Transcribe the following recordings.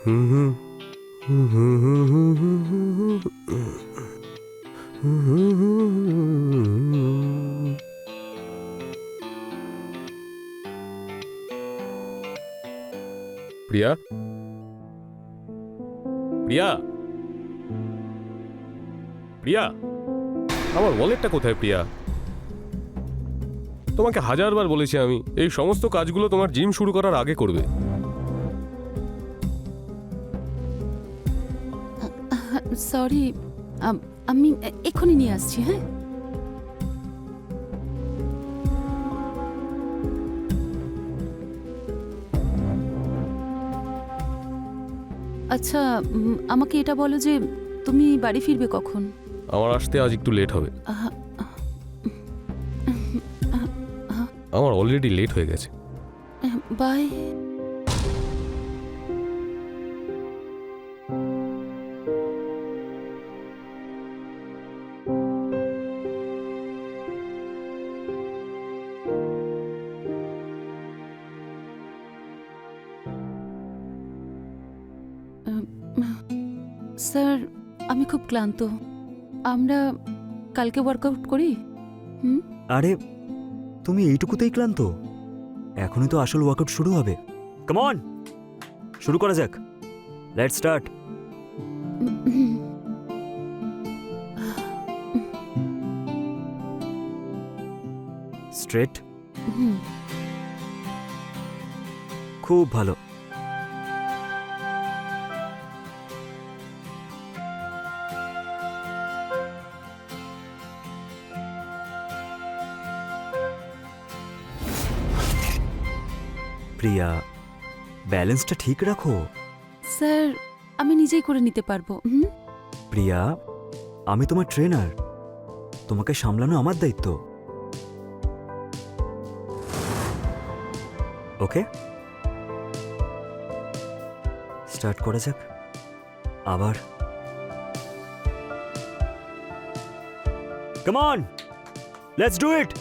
প্রিয়া, প্রিয়া, প্রিয়া, আমার ওয়ালেটটা কোথায়? প্রিয়া, তোমাকে হাজারবার বলেছি আমি এই সমস্ত কাজগুলো তোমার জিম শুরু করার আগে করবে। সরি, আমি এক্ষুনি নিয়ে আসছি। হ্যাঁ, আচ্ছা, আমাকে এটা বলো যে তুমি বাড়ি ফিরবে কখন? আমার আসতে আজ একটু লেট হবে। আমার অলরেডি লেট হয়ে গেছে। বাই। স্যার, আমি খুব ক্লান্ত। আমরা কালকে ওয়ার্কআউট করি। আরে তুমি এইটুকুতেই ক্লান্ত? এখনই তো আসল ওয়ার্কআউট শুরু হবে। কাম অন, শুরু করা যাক। Let's start. স্ট্রেট, খুব ভালো। প্রিয়া, ব্যালেন্সটা ঠিক রাখো। স্যার, আমি নিজেই করে নিতে পারবো। প্রিয়া, আমি তোমার ট্রেনার, তোমাকে সামলানো আমার দায়িত্ব। ওকে, স্টার্ট করা যাক। আবার come on, let's do it.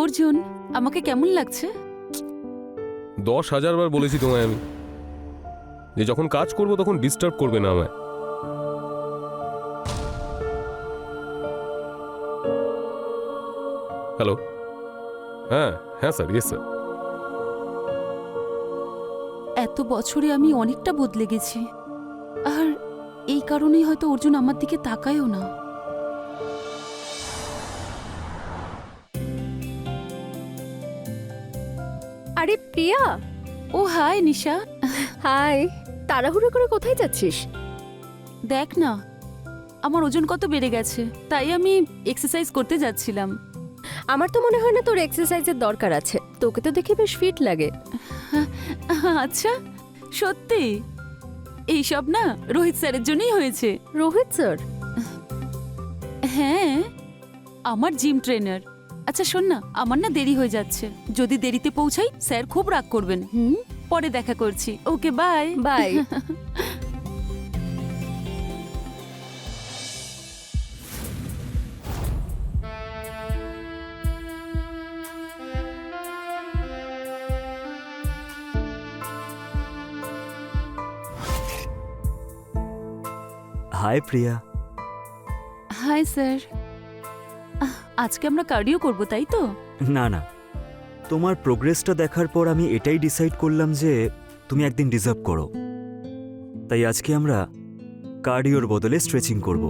Arjun, আমাকে কেমন লাগছে? 10,000 বার বলেছি তোমায় আমি যে যখন কাজ করব তখন ডিস্টার্ব করবে না আমায়। হ্যালো, হ্যাঁ হ্যাঁ স্যার, ইয়েস স্যার। এত বছরে আমি অনেকটা বদলে গেছি, আর এই কারণেই হয়তো অর্জুন আমার দিকে তাকায়ও না। আরে প্রিয়া। ও হাই নিশা। হাই, তাড়াহুড়ো করে কোথায় যাচ্ছিস? দেখ না, আমার ওজন কত বেড়ে গেছে, তাই আমি এক্সারসাইজ করতে যাচ্ছিলাম। আমার তো মনে হয় না তোর এক্সারসাইজের দরকার আছে, তোকে তো দেখে বেশ ফিট লাগে। আচ্ছা, সত্যি? এইসব না রোহিত স্যারের জন্যই হয়েছে। রোহিত স্যার? হ্যাঁ, আমার জিম ট্রেনার। আচ্ছা শোন না, আমার না দেরি হয়ে যাচ্ছে, যদি দেরিতে পৌঁছাই স্যার খুব রাগ করবেন। পরে দেখা করছি। Okay, bye bye. Hi Priya. Hi sir. আজকে আমরা কার্ডিও করব, তাই তো? না না, তোমার প্রোগ্রেসটা দেখার পর আমি এটাই ডিসাইড করলাম যে তুমি একদিন ডিজার্ভ করো, তাই আজকে আমরা কার্ডিওর বদলে স্ট্রেচিং করব,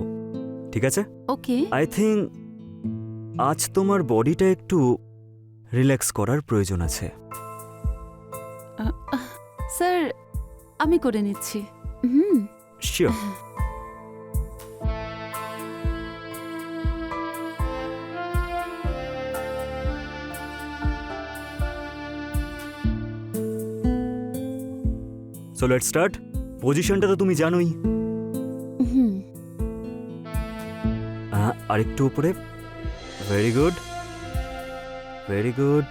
ঠিক আছে? ওকে। আই থিঙ্ক আজ তোমার বডিটা একটু রিল্যাক্স করার প্রয়োজন আছে। স্যার, আমি করে নিচ্ছি। শিওর। So let's start. পজিশনটা তো তুমি জানোই। আরেকটু উপরে। Very good, very good.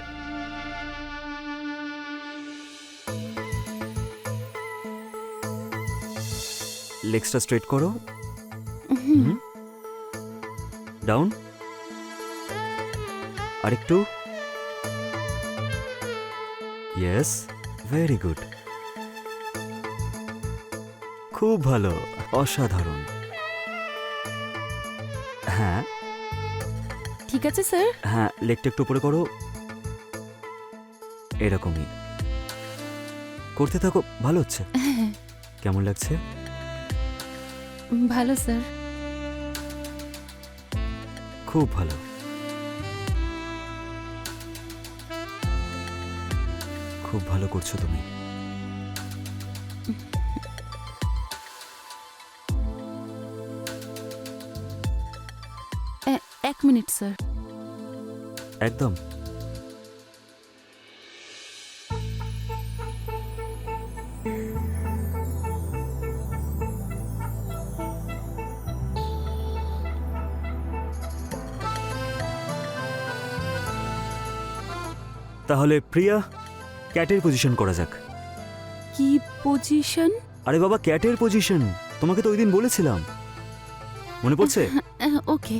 লেগসটা স্ট্রেট করো। ডাউন, আরেকটু। ইয়েস, ভেরি গুড, খুব ভালো, অসাধারণ। হ্যাঁ ঠিক আছে স্যার। হ্যাঁ, লেগটা একটু উপরে করো, এরকমই করতে থাকো, ভালো হচ্ছে। কেমন লাগছে? ভালো স্যার। খুব ভালো। খুব ভালো করছো তুমি। এক মিনিট স্যার। একদম। তাহলে প্রিয়া, ক্যাটের পজিশন করা যাক। কি পজিশন? আরে বাবা, ক্যাটের পজিশন, তোমাকে তো ওই দিন বলেছিলাম, মনে পড়ছে? ওকে।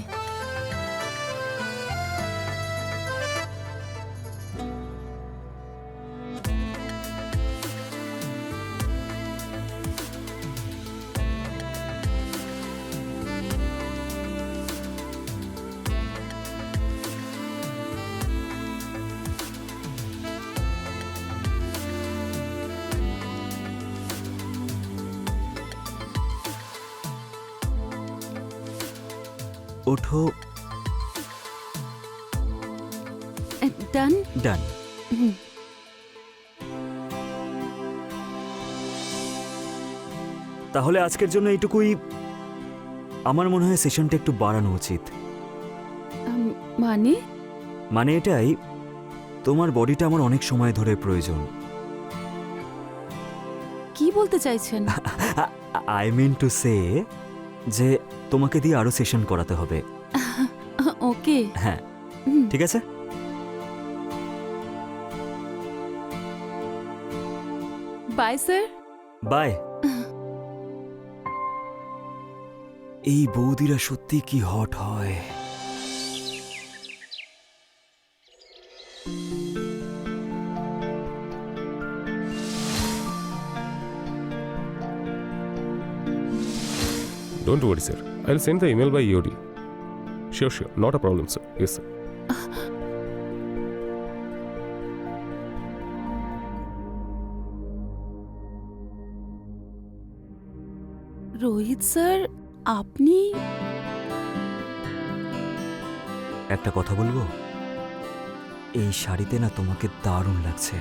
ওঠো। ডান। ডান। তাহলে আজকের জন্য এইটুকুই। আমার মনে হয় সেশনটা একটু বাড়ানো উচিত। মানে? মানে এটাই, তোমার বডিটা আমার অনেক সময় ধরে প্রয়োজন। কি বলতে চাইছেন? আই মিন টু সে যে তোমাকে দিয়ে আরো সেশন করাতে হবে। ওকে। হ্যাঁ, ঠিক আছে। Bye sir. বাই। এই বৌদিরা সত্যি কি হট হয়। Don't worry, sir. I'll send the email by EOD. Sure. Not a problem, sir. Yes, sir. Rohit sir, আপনি? একটা কথা বলবো, এই শাড়িতে না তোমাকে দারুণ লাগছে।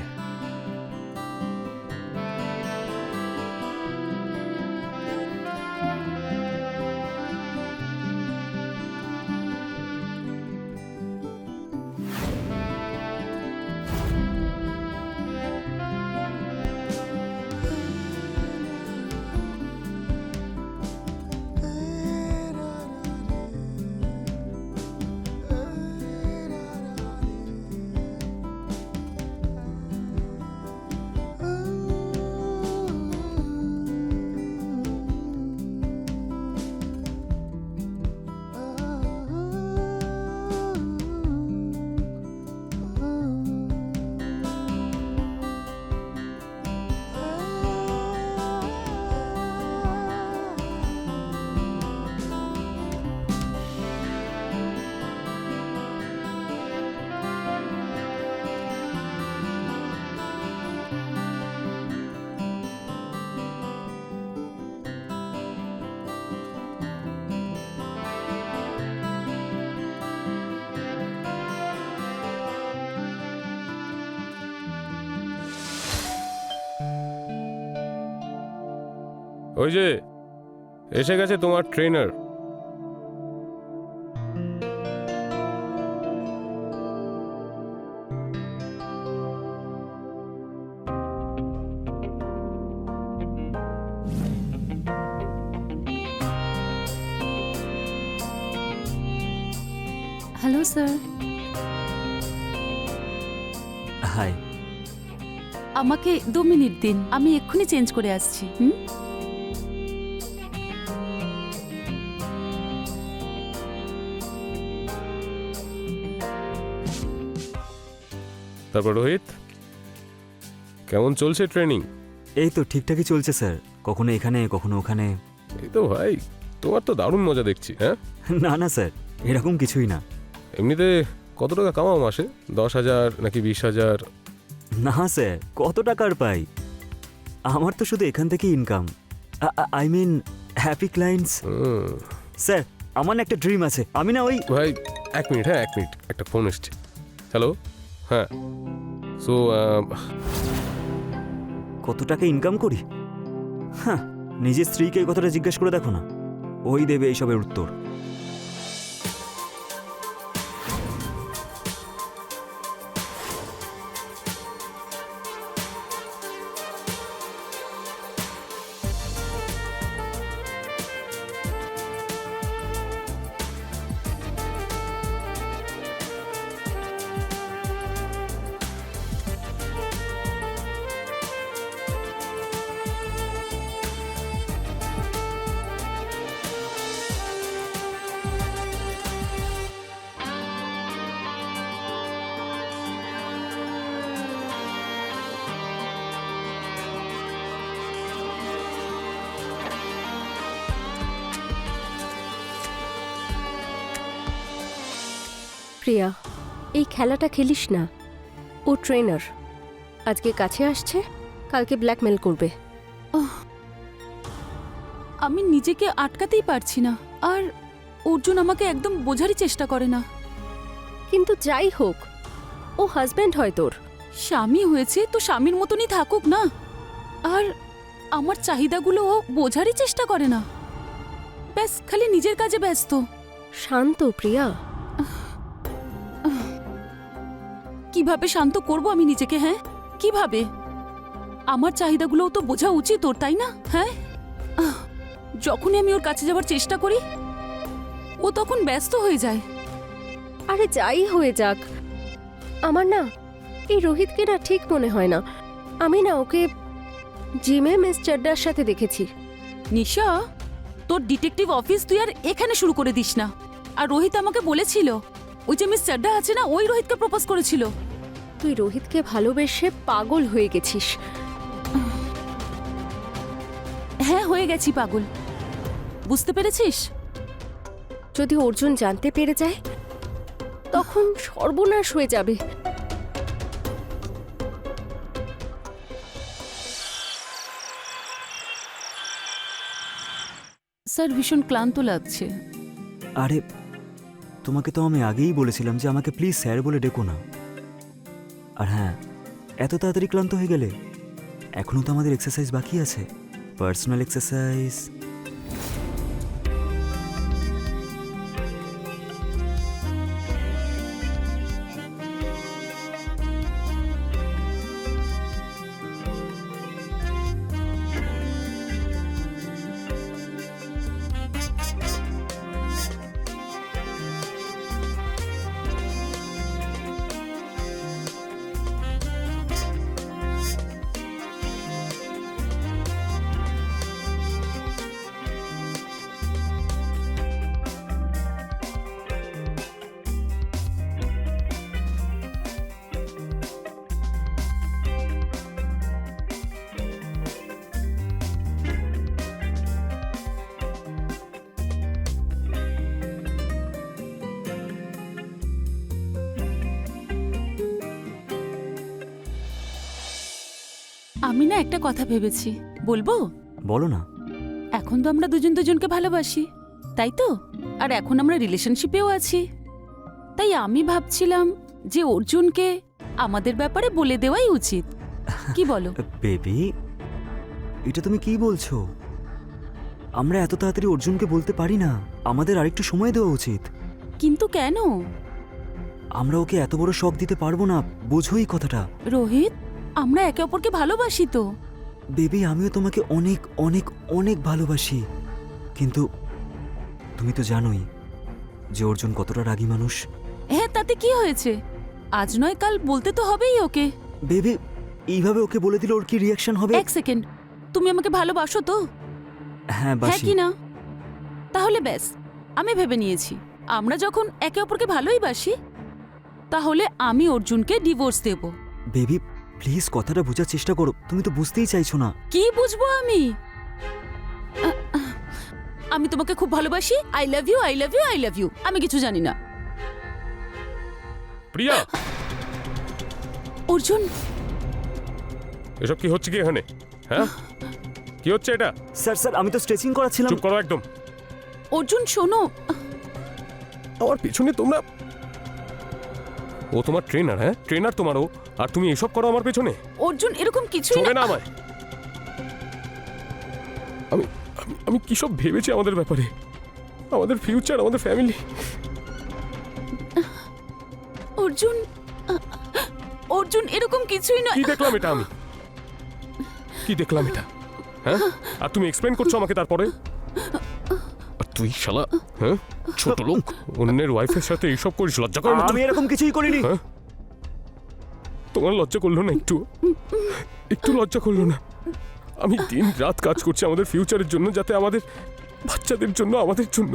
ওই যে এসে গেছে তোমার ট্রেনার। Hello sir. হাই। আমাকে 2 মিনিট দিন, আমি এক্ষুনি চেঞ্জ করে আসছি। তারপর রোহিত, কেমন চলছে ট্রেনিং? এই তো ঠিকঠাকই চলছে স্যার, কখনো এখানে কখনো ওখানে। এই তো ভাই, তোমার তো দারুণ মজা দেখছি। হ্যাঁ, না না স্যার, এরকম কিছুই না। এমনিতে কত টাকা কামাও মাসে? 10,000 নাকি 20,000? না স্যার, কত টাকার পাই? আমার তো শুধু এখান থেকে income. I mean happy clients. Sir, আমার না একটা ড্রিম আছে, আমি না ওই ভাই 1 মিনিট, হ্যাঁ 1 মিনিট, একটা ফোন এসছে। হ্যালো, হ্যাঁ। সো কত টাকা ইনকাম করি? হ্যাঁ, নিজের স্ত্রীকে এই কথাটা জিজ্ঞেস করে দেখো না, ওই দেবে এইসবের উত্তর। প্রিয়া, এই খেলাটা খেলিস না। ও ট্রেনার, আজকে কাছে আসছে, কালকে ব্ল্যাকমেল করবে। আমি নিজেকে আটকাতেই পারছি না, আর অর্জুন আমাকে একদম বোঝারই চেষ্টা করে না। কিন্তু যাই হোক, ও হাজব্যান্ড হয় তোর। স্বামী হয়েছে তো স্বামীর মতনই থাকুক না। আর আমার চাহিদাগুলো ও বোঝারই চেষ্টা করে না, ব্যাস খালি নিজের কাজে ব্যস্ত। শান্ত প্রিয়া। কিভাবে শান্ত করব আমি নিজেকে? হ্যাঁ, কিভাবে? আমার চাহিদাগুলোও তো বোঝা উচিত ওর, তাই না? হ্যাঁ, যখনই আমি ওর কাছে যাওয়ার চেষ্টা করি ও তখন ব্যস্ত হয়ে যায়। আরে যাই হয়ে যাক, আমার না এই রোহিতকে না ঠিক মনে হয় না। আমি না ওকে জিমে মিস চাড্ডার সাথে দেখেছি। নিশা, তোর ডিটেকটিভ অফিস তুই আর এখানে শুরু করে দিস না। আর রোহিত আমাকে বলেছিল ওই যে মিস চাড্ডা আছে না, ওই রোহিতকে প্রপোজ করেছিল। তুই রোহিতকে ভালোবেসে পাগল হয়ে গেছিস। হ্যাঁ, হয়ে গেছি পাগল, বুঝতে পেরেছিস? যদি অর্জুন জানতে পেরে যায় তখন সর্বনাশ হয়ে যাবে। স্যার, ভীষণ ক্লান্ত লাগছে। আরে তোমাকে তো আমি আগেই বলেছিলাম যে আমাকে প্লিজ স্যার বলে ডেকো না। আর হ্যাঁ, এত তাড়াতাড়ি ক্লান্ত হয়ে গেলে? এখনও তো আমাদের এক্সারসাইজ বাকি আছে, পার্সোনাল এক্সারসাইজ। আমি না একটা কথা ভেবেছি, বলবো? বলো না। এখন তো আমরা দুজন দুজনকে ভালোবাসি, তাই তো? আর এখন আমরা রিলেশনশিপেও আছি। তাই আমি ভাবছিলাম যে অর্জুনকে আমাদের ব্যাপারে বলে দেওয়াই উচিত। কি বলো? বেবি, এটা তুমি কি বলছো? আমরা এত তাড়াতাড়ি অর্জুনকে বলতে পারি না, আমাদের আরেকটু সময় দেওয়া উচিত। কিন্তু কেন? আমরা ওকে এত বড় শক দিতে পারবো না, বোঝোই কথাটা। রোহিত, আমরা একে অপরকে ভালোবাসি তো। বেবি, আমিও তোমাকে অনেক অনেক অনেক ভালোবাসি, কিন্তু তুমি তো জানোই যে অর্জুন কতটা রাগী মানুষ। হ্যাঁ, তাতে কি হয়েছে? আজ নয় কাল বলতে তো হবেই ওকে। বেবি, এইভাবে ওকে বলে দিলে ওর কি রিয়াকশন হবে? এক সেকেন্ড, তুমি আমাকে ভালোবাসো তো? হ্যাঁ, হ্যাঁ বাসি। কি না? তাহলে ব্যাস, আমি ভেবে নিয়েছি আমরা যখন একে অপরকে ভালোই বাসি, তাহলে আমি অর্জুনকে ডিভোর্স দেব। বেবি প্লিজ কথাটা বোঝার চেষ্টা করো, তুমি তো বুঝতেই চাইছো না। কি বুঝবো আমি? আমি তোমাকে খুব ভালোবাসি। I love you, I love you, I love you. আমি কিছু জানি না। প্রিয়া, অর্জুন, এসব কি হচ্ছে কি এখানে? হ্যাঁ, কি হচ্ছে এটা? স্যার স্যার আমি তো স্ট্রেচিং করাচ্ছিলাম। চুপ করো একদম। অর্জুন শোনো। আমার পিছনে তোমরা, ও তোমার ট্রেনার? হ্যাঁ, ট্রেনার তোমারও, আর তুমি এসব করো আমার পেছনে? অর্জুন এরকম কিছুই চলে না। না আমায়। আমি আমি আমি কি সব ভেবেছি আমাদের ব্যাপারে, আমাদের ফিউচার, আমাদের ফ্যামিলি। অর্জুন, অর্জুন এরকম কিছুই না। কি দেখলাম এটা আমি? কি দেখলাম এটা? হ্যাঁ, আর তুমি এক্সপ্লেন করছো আমাকে তারপরে? আর তুই শালা, হ্যাঁ, ছোট লোক, অন্যের ওয়াইফের সাথে এইসব করিস, লজ্জা করে না তোর? আমি এরকম কিছুই করিনি। হ্যাঁ? তোমার লজ্জা করলো না একটু? একটু লজ্জা করলো না? আমি দিন রাত কাজ করছি আমাদের ফিউচারের জন্য, যাতে আমাদের বাচ্চাদের জন্য, আমাদের জন্য,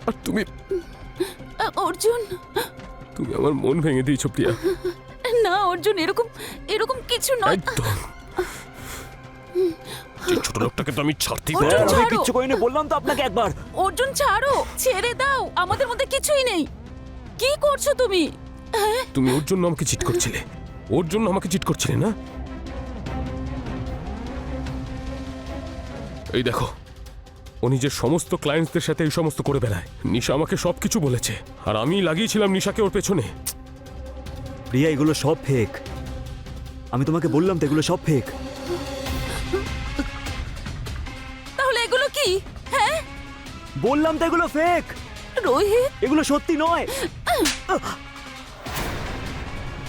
আর তুমি অর্জুন তুমি আমার মন ভেঙে দিয়েছো প্রিয়া। না অর্জুন, এরকম এরকম কিছু নয়। একদম। যে ছোট লোকটাকে তো আমি ছাড়তেই অর্জুন, পারবো না। আমি ছাড়ো। কিচ্ছু করিনি, বললাম তো আপনাকে একবার। অর্জুন ছাড়ো, ছেড়ে দাও, আমাদের মধ্যে কিছুই নেই। কি করছো তুমি? তুমি ওর জন্য আমাকে চিট করছিলে, ওর জন্য আমাকে চিট করছিলে না? এই দেখো, ও নিজের সমস্ত ক্লায়েন্টসদের সাথে এই সমস্ত করে বেড়ায়। নিশা আমাকে সবকিছু বলেছে, আর আমি লাগিয়েছিলাম নিশাকে ওর পেছনে। প্রিয়া এগুলো সব ফেক। আমি তোমাকে বললাম তো এগুলো সব ফেক। তাহলে এগুলো কি? হ্যাঁ, বললাম তো এগুলো ফেক, রোহিত এগুলো সত্যি নয়।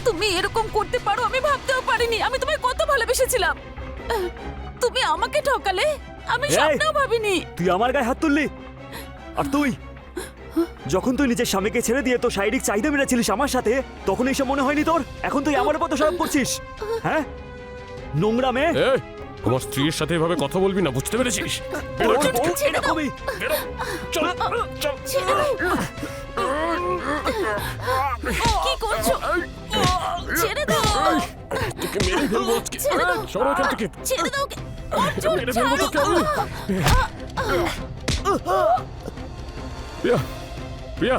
তুমি এরকম করতে পারো আমি ভাবতেও পারিনি। আমি তোমায় কত ভালোবেসেছিলাম, তুমি আমাকে ঠকালে। আমি এই! স্বপ্নেও ভাবিনি। তুই আমার গায়ে হাত তুললি, আর তুই যখন তুই নিজের স্বামীকে ছেড়ে দিয়ে তো শারীরিক চাহিদা মেটাচ্ছিলিস আমার সাথে, তখন এইসব মনে হয়নি তোর? এখন তুই আমার উপর দোষারোপ করছিস। হ্যাঁ, নোংরা মেয়ে। এই, আমার স্ত্রীর সাথে এভাবে কথা বলবি না, বুঝতে পেরেছিস? বেরো এখান থেকে। এরকমই। বেরো। চল, চল। ছেড়ে দাও। কি করছো? ছেড়ে দাও, তোকে মেরে ফেলবো আজকে। ছেড়ে দাও। সরো এখান থেকে। ছেড়ে দাও। অর্জুন, মেরে ফেলবো তোকে ছাড়ো। আমি। প্রিয়া, প্রিয়া,